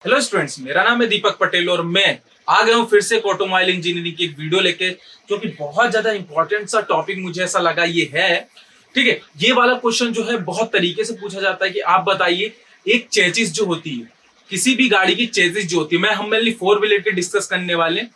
Hello students, मेरा नाम है दीपक पटेल और मैं आ गया हूँ फिर से ऑटोमोबाइल इंजीनियरिंग की एक वीडियो लेके, जो कि बहुत ज्यादा इंपॉर्टेंट सा टॉपिक मुझे ऐसा लगा ये है। ठीक है, ये वाला क्वेश्चन जो है बहुत तरीके से पूछा जाता है कि आप बताइए एक चेसिस जो होती है, किसी भी गाड़ी की चेसिस जो होती है, हम मेनली फोर व्हीलर की डिस्कस करने वाले।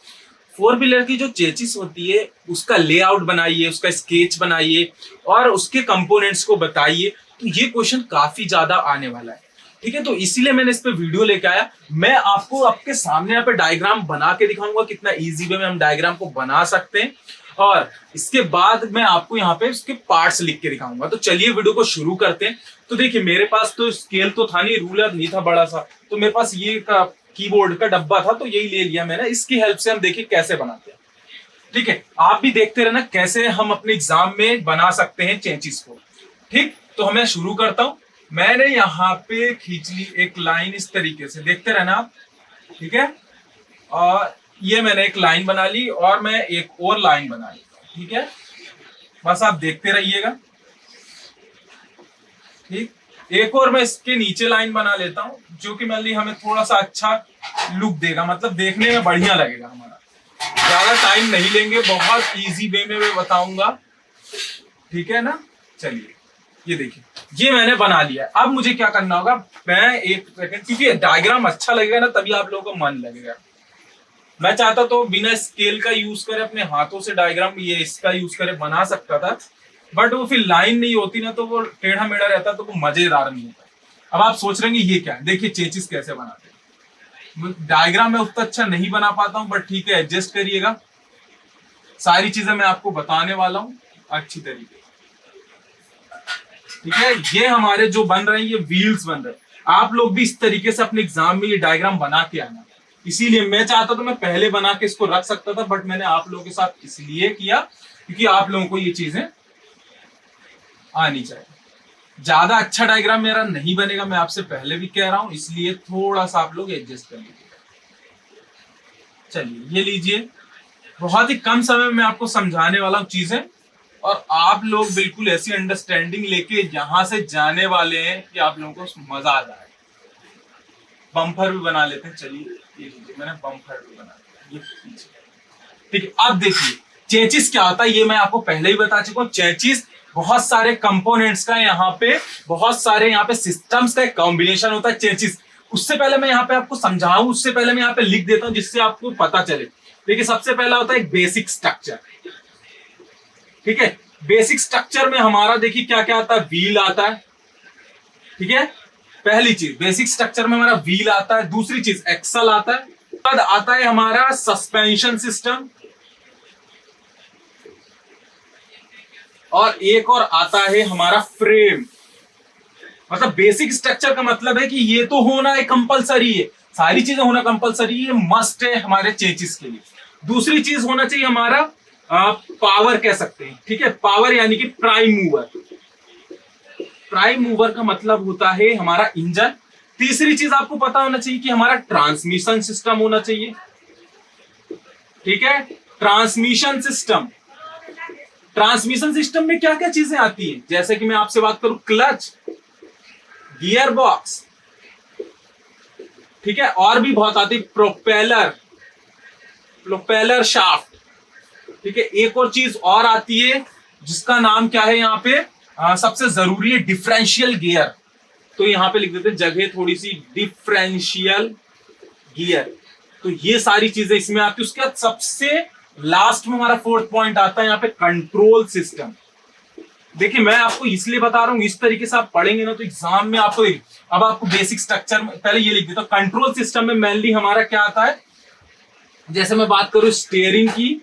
फोर व्हीलर की जो चेसिस होती है उसका लेआउट बनाइए, उसका स्केच बनाइए और उसके कंपोनेंट्स को बताइए। तो ये क्वेश्चन काफी ज्यादा आने वाला है। ठीक है, तो इसीलिए मैंने इस पे वीडियो लेके आया। मैं आपको आपके सामने यहाँ पे डायग्राम बना के दिखाऊंगा कितना इजी वे में हम डायग्राम को बना सकते हैं, और इसके बाद मैं आपको यहाँ पे उसके पार्ट्स लिख के दिखाऊंगा। तो चलिए वीडियो को शुरू करते हैं। तो देखिए, मेरे पास तो स्केल तो था नहीं, रूलर नहीं था बड़ा सा, तो मेरे पास ये कीबोर्ड का डब्बा था, तो यही ले लिया मैंने। इसकी हेल्प से हम देखिए कैसे बनाते हैं। ठीक है, आप भी देखते रहना कैसे हम अपने एग्जाम में बना सकते हैं चेंचिस को। ठीक, तो मैं शुरू करता हूं। मैंने यहाँ पे खींच ली एक लाइन इस तरीके से, देखते रहना आप। ठीक है, और ये मैंने एक लाइन बना ली और मैं एक और लाइन बना ली। ठीक है, बस आप देखते रहिएगा। ठीक, एक और मैं इसके नीचे लाइन बना लेता हूं, जो कि मान ली हमें थोड़ा सा अच्छा लुक देगा, मतलब देखने में बढ़िया लगेगा हमारा। ज्यादा टाइम नहीं लेंगे, बहुत इजी वे में मैं बताऊंगा। ठीक है ना, चलिए ये देखिए, ये मैंने बना लिया। अब मुझे क्या करना होगा, मैं एक सेकंड, क्योंकि डायग्राम अच्छा लगेगा ना तभी आप लोगों को मन लगेगा। मैं चाहता तो बिना स्केल का यूज करे, अपने हाथों से डायग्राम ये इसका यूज करे बना सकता था, बट वो फिर लाइन नहीं होती ना, तो वो टेढ़ा मेढ़ा रहता, तो वो मजेदार नहीं होता। अब आप सोच रहे हैं ये क्या है, देखिए चेचिस कैसे बनाते हैं। डायग्राम मैं उतना अच्छा नहीं बना पाता हूँ, बट ठीक है, एडजस्ट करिएगा। सारी चीजें मैं आपको बताने वाला हूँ अच्छी तरीके। ठीक है, ये हमारे जो बन रहे हैं ये व्हील्स बन रहे हैं। आप लोग भी इस तरीके से अपने एग्जाम में ये डायग्राम बना के आना। इसीलिए मैं चाहता तो मैं पहले बना के इसको रख सकता था, बट मैंने आप लोगों के साथ इसलिए किया क्योंकि आप लोगों को ये चीजें आनी चाहिए। ज्यादा अच्छा डायग्राम मेरा नहीं बनेगा, मैं आपसे पहले भी कह रहा हूं, इसलिए थोड़ा सा आप लोग एडजस्ट कर लीजिए। चलिए ये लीजिए, बहुत ही कम समय में आपको समझाने वाला हूं चीजें, और आप लोग बिल्कुल ऐसी अंडरस्टैंडिंग लेके यहां से जाने वाले हैं कि आप लोगों को मजा आ जाए। बम्पर भी बना लेते हैं, चलिए ये लीजिए, मैंने बम्पर भी बना लिया, ये पीछे। ठीक है, अब देखिए चेचिस क्या होता है, ये मैं आपको पहले ही बता चुका हूँ। चेचिस बहुत सारे कंपोनेंट्स का, यहाँ पे बहुत सारे यहाँ पे सिस्टम्स का एक कॉम्बिनेशन होता है चेचिस। उससे पहले मैं यहाँ पे आपको समझाऊं, उससे पहले मैं यहाँ पे लिख देता हूँ जिससे आपको पता चले। देखिए, सबसे पहला होता है एक बेसिक स्ट्रक्चर। ठीक है, बेसिक स्ट्रक्चर में हमारा देखिए क्या क्या आता है, व्हील आता है। ठीक है, पहली चीज बेसिक स्ट्रक्चर में हमारा व्हील आता है। दूसरी चीज एक्सल आता है। बाद आता है हमारा सस्पेंशन सिस्टम, और एक और आता है हमारा फ्रेम। मतलब बेसिक स्ट्रक्चर का मतलब है कि ये तो होना है कंपलसरी है, सारी चीजें होना कंपलसरी है, मस्ट है हमारे चेचिस के लिए। दूसरी चीज होना चाहिए हमारा पावर कह सकते हैं। ठीक है, पावर यानी कि प्राइम मूवर। प्राइम मूवर का मतलब होता है हमारा इंजन। तीसरी चीज आपको पता होना चाहिए कि हमारा ट्रांसमिशन सिस्टम होना चाहिए। ठीक है, ट्रांसमिशन सिस्टम। ट्रांसमिशन सिस्टम में क्या क्या चीजें आती हैं, जैसे कि मैं आपसे बात करूं, क्लच, गियर बॉक्स। ठीक है, और भी बहुत आती है, प्रोपेलर, प्रोपेलर शाफ्ट। ठीक है, एक और चीज और आती है जिसका नाम क्या है यहाँ पे, सबसे जरूरी है डिफरेंशियल गियर। तो यहाँ पे लिख देते हैं जगह थोड़ी सी, डिफरेंशियल गियर। तो ये सारी चीजें इसमें आती है। उसके बाद सबसे लास्ट में हमारा फोर्थ पॉइंट आता है यहाँ पे, कंट्रोल सिस्टम। देखिए, मैं आपको इसलिए बता रहा हूं, इस तरीके से आप पढ़ेंगे ना तो एग्जाम में आपको, अब आपको बेसिक स्ट्रक्चर में पहले ये लिख देता हूं। कंट्रोल सिस्टम में मेनली हमारा क्या आता है, जैसे मैं बात करूं स्टीयरिंग की,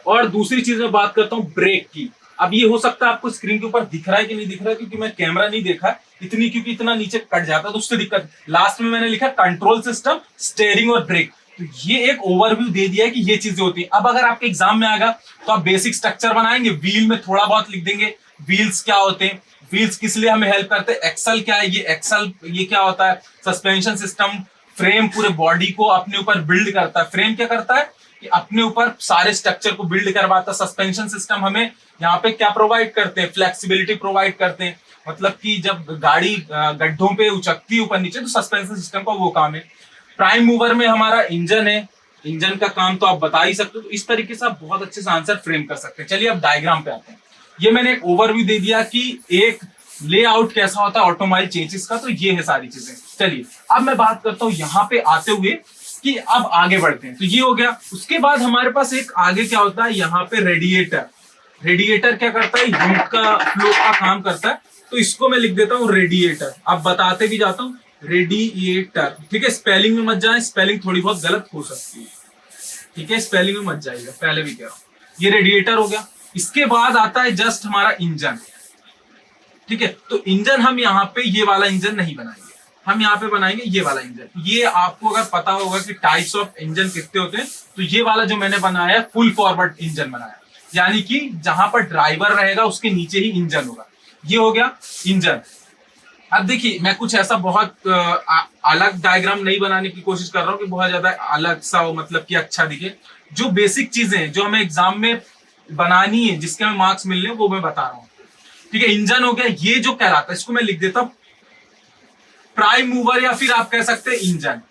और दूसरी चीज में बात करता हूं ब्रेक की। अब ये हो सकता है आपको स्क्रीन के ऊपर दिख रहा है कि नहीं दिख रहा है, क्योंकि मैं कैमरा नहीं देखा इतनी, क्योंकि इतना नीचे कट जाता है तो उससे दिक्कत। लास्ट में मैंने लिखा कंट्रोल सिस्टम, स्टीयरिंग और ब्रेक। तो ये एक ओवरव्यू दे दिया है कि ये चीजें होती हैं। अब अगर आपके एग्जाम में आएगा तो आप बेसिक स्ट्रक्चर बनाएंगे, व्हील में थोड़ा बहुत लिख देंगे, व्हील्स क्या होते हैं, व्हील्स किस लिए हमें हेल्प करते हैं, एक्सल क्या है, ये एक्सल ये क्या होता है, सस्पेंशन सिस्टम, फ्रेम पूरे बॉडी को अपने ऊपर बिल्ड करता है। फ्रेम क्या करता है कि अपने ऊपर सारे स्ट्रक्चर को बिल्ड करवाता है। सस्पेंशन सिस्टम हमें यहाँ पे क्या प्रोवाइड करते हैं, फ्लेक्सिबिलिटी प्रोवाइड करते हैं। मतलब कि जब गाड़ी गड्ढों पे उचकती है ऊपर नीचे, तो सस्पेंशन सिस्टम का वो काम है। प्राइम मूवर में हमारा इंजन है, इंजन का काम तो आप बता ही सकते हो। तो इस तरीके से आप बहुत अच्छे से आंसर फ्रेम कर सकते हैं। चलिए अब डायग्राम पे आते हैं। ये मैंने एक ओवरव्यू दे दिया कि एक लेआउट कैसा होता है ऑटोमोबाइल चेंजेस का, तो ये है सारी चीजें। चलिए अब मैं बात करता हूँ यहाँ पे आते हुए कि अब आगे बढ़ते हैं। तो ये हो गया। उसके बाद हमारे पास एक आगे क्या होता है, यहाँ पे रेडिएटर। रेडिएटर क्या करता है, हीट का फ्लो का काम करता है। तो इसको मैं लिख देता हूँ रेडिएटर। अब बताते भी जाता हूँ, रेडिएटर। ठीक है, स्पेलिंग में मत जाए, स्पेलिंग थोड़ी बहुत गलत हो सकती है। ठीक है, स्पेलिंग में मत जाइएगा, पहले भी कह रहा हूं। ये रेडिएटर हो गया। इसके बाद आता है जस्ट हमारा इंजन। ठीक है, तो इंजन हम यहाँ पे ये वाला इंजन नहीं बनाएंगे, हम यहाँ पे बनाएंगे ये वाला इंजन। ये आपको अगर पता होगा कि टाइप्स ऑफ इंजन कितने होते हैं, तो ये वाला जो मैंने बनाया है फुल फॉरवर्ड इंजन बनाया, यानी कि जहां पर ड्राइवर रहेगा उसके नीचे ही इंजन होगा। ये हो गया इंजन। अब देखिए, मैं कुछ ऐसा बहुत अलग डायग्राम नहीं बनाने की कोशिश कर रहा हूँ कि बहुत ज्यादा अलग सा हो, मतलब कि अच्छा दिखे। जो बेसिक चीजें हैं जो हमें एग्जाम में बनानी है, जिसके हमें मार्क्स मिलने हैं, वो मैं बता रहा हूँ। ठीक है, इंजन हो गया। ये जो कहलाता है, इसको मैं लिख देता हूं प्राइम मूवर, या फिर आप कह सकते हैं इंजन।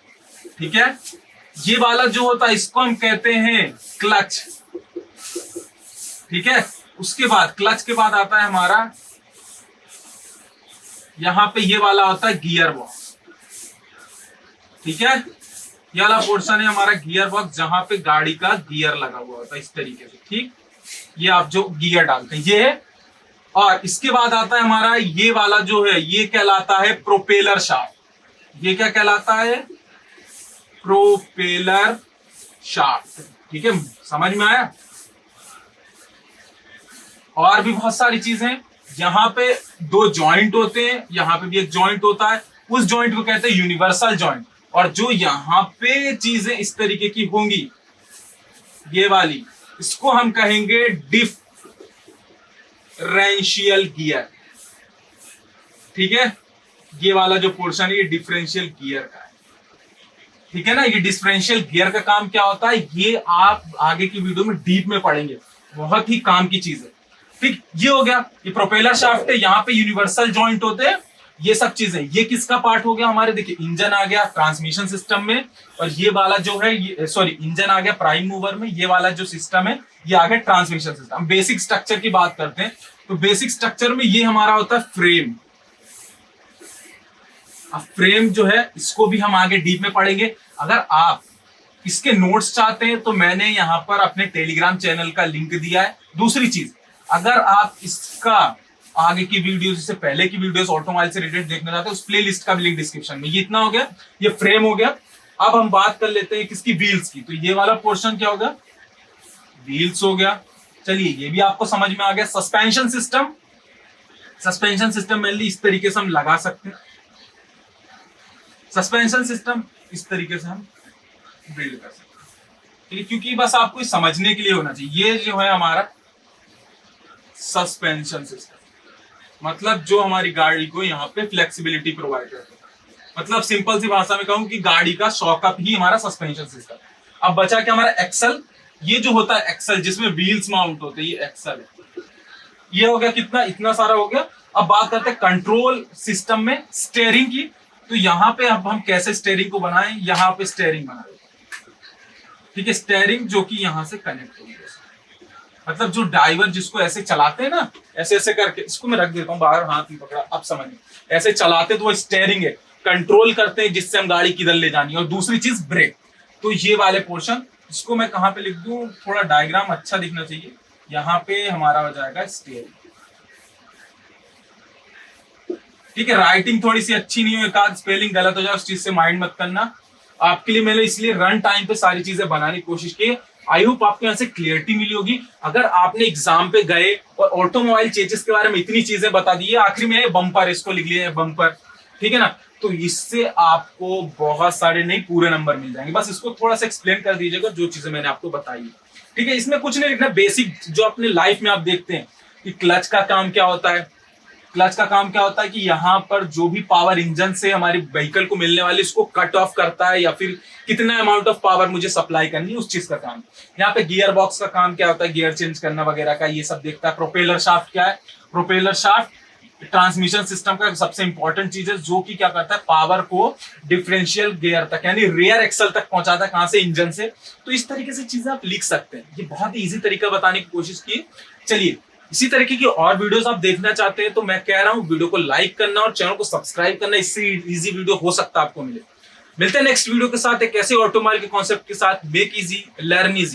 ठीक है, ये वाला जो होता है इसको हम कहते हैं क्लच। ठीक है, उसके बाद क्लच के बाद आता है हमारा यहां पे ये वाला होता है गियर बॉक्स। ठीक है, ये वाला पोर्शन है हमारा गियर बॉक्स, जहां पे गाड़ी का गियर लगा हुआ होता है इस तरीके से। ठीक, ये आप जो गियर डालते हैं ये है। और इसके बाद आता है हमारा ये वाला जो है, ये कहलाता है प्रोपेलर शाफ्ट। ये क्या कहलाता है, प्रोपेलर शाफ्ट। ठीक है, समझ में आया। और भी बहुत सारी चीजें, यहाँ पे दो जॉइंट होते हैं, यहाँ पे भी एक जॉइंट होता है, उस जॉइंट को कहते हैं यूनिवर्सल जॉइंट। और जो यहाँ पे चीजें इस तरीके की होंगी, ये वाली, इसको हम कहेंगे डिफरेंशियल गियर। ठीक है, ये वाला जो पोर्शन है ये डिफरेंशियल गियर का है। ठीक है ना, ये डिफरेंशियल गियर का काम क्या होता है, ये आप आगे की वीडियो में डीप में पढ़ेंगे, बहुत ही काम की चीज है। ठीक, ये हो गया, ये प्रोपेलर शाफ्ट है, यहाँ पे यूनिवर्सल जॉइंट होते हैं, ये सब चीजें। ये किसका पार्ट हो गया हमारे, देखिए इंजन आ गया ट्रांसमिशन सिस्टम में, और ये वाला जो है, ये सॉरी, इंजन आ गया प्राइम मूवर में, ये वाला जो सिस्टम है ये आ गया ट्रांसमिशन सिस्टम। बेसिक स्ट्रक्चर की बात करते हैं, तो बेसिक स्ट्रक्चर में ये हमारा होता है फ्रेम। अब फ्रेम जो है इसको भी हम आगे डीप में पढ़ेंगे। अगर आप इसके नोट्स चाहते हैं तो मैंने यहाँ पर अपने टेलीग्राम चैनल का लिंक दिया है। दूसरी चीज, अगर आप इसका आगे की वीडियो, इससे पहले की वीडियोस ऑटोमोबाइल से रिलेटेड देखना चाहते हैं, उस प्ले लिस्ट का भी लिंक डिस्क्रिप्शन में। ये इतना हो गया, ये फ्रेम हो गया। अब हम बात कर लेते हैं किसकी, व्हील्स की। तो ये वाला पोर्शन क्या होगा, व्हील्स हो गया। चलिए, ये भी आपको समझ में आ गया। Suspension system, suspension system mainly इस तरीके से हम लगा सकते हैं। सस्पेंशन सिस्टम इस तरीके से हम बिल्ड कर सकते हैं। ठीक है, क्योंकि बस आपको समझने के लिए होना चाहिए। ये जो है हमारा सस्पेंशन सिस्टम, मतलब जो हमारी गाड़ी को यहाँ पे फ्लेक्सिबिलिटी प्रोवाइड करता है। मतलब सिंपल सी भाषा में कहूं कि गाड़ी का शॉकअप ही हमारा सस्पेंशन सिस्टम। अब बचा क्या हमारा एक्सल। ये जो होता है एक्सल, जिसमें व्हील्स माउंट होते हैं, ये एक्सल है। ये हो गया कितना, इतना सारा हो गया। अब बात करते हैं कंट्रोल सिस्टम में स्टीयरिंग की। तो यहाँ पे अब हम कैसे स्टीयरिंग को बनाएं, यहाँ पे स्टीयरिंग बनाएं। ठीक है, स्टीयरिंग जो कि यहाँ से कनेक्ट होगी, मतलब जो ड्राइवर जिसको ऐसे चलाते हैं ना, ऐसे ऐसे करके, इसको मैं रख देता हूँ बाहर, हाथ में पकड़ा, अब समझ में, ऐसे चलाते तो वो स्टीयरिंग है, कंट्रोल करते हैं जिससे हम गाड़ी किधर ले जानी है। और दूसरी चीज ब्रेक। तो ये वाले पोर्शन, इसको मैं कहाँ पे लिख दूं, थोड़ा डायग्राम अच्छा दिखना चाहिए। यहाँ पे हमारा हो जाएगा स्टीयरिंग। ठीक है, राइटिंग थोड़ी सी अच्छी नहीं हो, एक आध स्पेलिंग गलत हो जाए, उस चीज से माइंड मत करना। आपके लिए मैंने इसलिए रन टाइम पे सारी चीजें बनाने की कोशिश की। आई होप आपको यहाँ से क्लियरिटी मिली होगी। अगर आपने एग्जाम पे गए और ऑटोमोबाइल चेंजेस के बारे में इतनी चीजें बता दी है, आखिरी में बम्पर, इसको लिख लिया बम्पर, ठीक है ना, तो इससे आपको बहुत सारे नहीं पूरे नंबर मिल जाएंगे। बस इसको थोड़ा सा एक्सप्लेन कर दीजिएगा जो चीजें मैंने आपको बताई है। ठीक है, इसमें कुछ नहीं लिखना, बेसिक जो अपने लाइफ में आप देखते हैं कि क्लच का काम क्या होता है। क्लच का काम क्या होता है कि यहाँ पर जो भी पावर इंजन से हमारी व्हीकल को मिलने वाली, इसको कट ऑफ करता है, या फिर कितना अमाउंट ऑफ पावर मुझे सप्लाई करनी है, उस चीज का काम। यहाँ पे गियर बॉक्स का काम क्या होता है, गियर चेंज करना वगैरह का, ये सब देखता है। प्रोपेलर शाफ्ट क्या है, प्रोपेलर शाफ्ट ट्रांसमिशन सिस्टम का सबसे इंपॉर्टेंट चीज है, जो कि क्या करता है, पावर को डिफरेंशियल गियर तक यानी रियर एक्सल तक पहुंचाता है। कहां से? इंजन से। तो इस तरीके से चीजें आप लिख सकते हैं। ये बहुत ही इजी तरीका बताने की कोशिश की। चलिए, इसी तरीके की और वीडियोस आप देखना चाहते हैं तो मैं कह रहा हूं वीडियो को लाइक करना और चैनल को सब्सक्राइब करना। इससे इजी वीडियो हो सकता है आपको मिले। मिलते हैं नेक्स्ट वीडियो के साथ एक ऐसे ऑटोमोबाइल के कॉन्सेप्ट के साथ। Make easy, learn easy.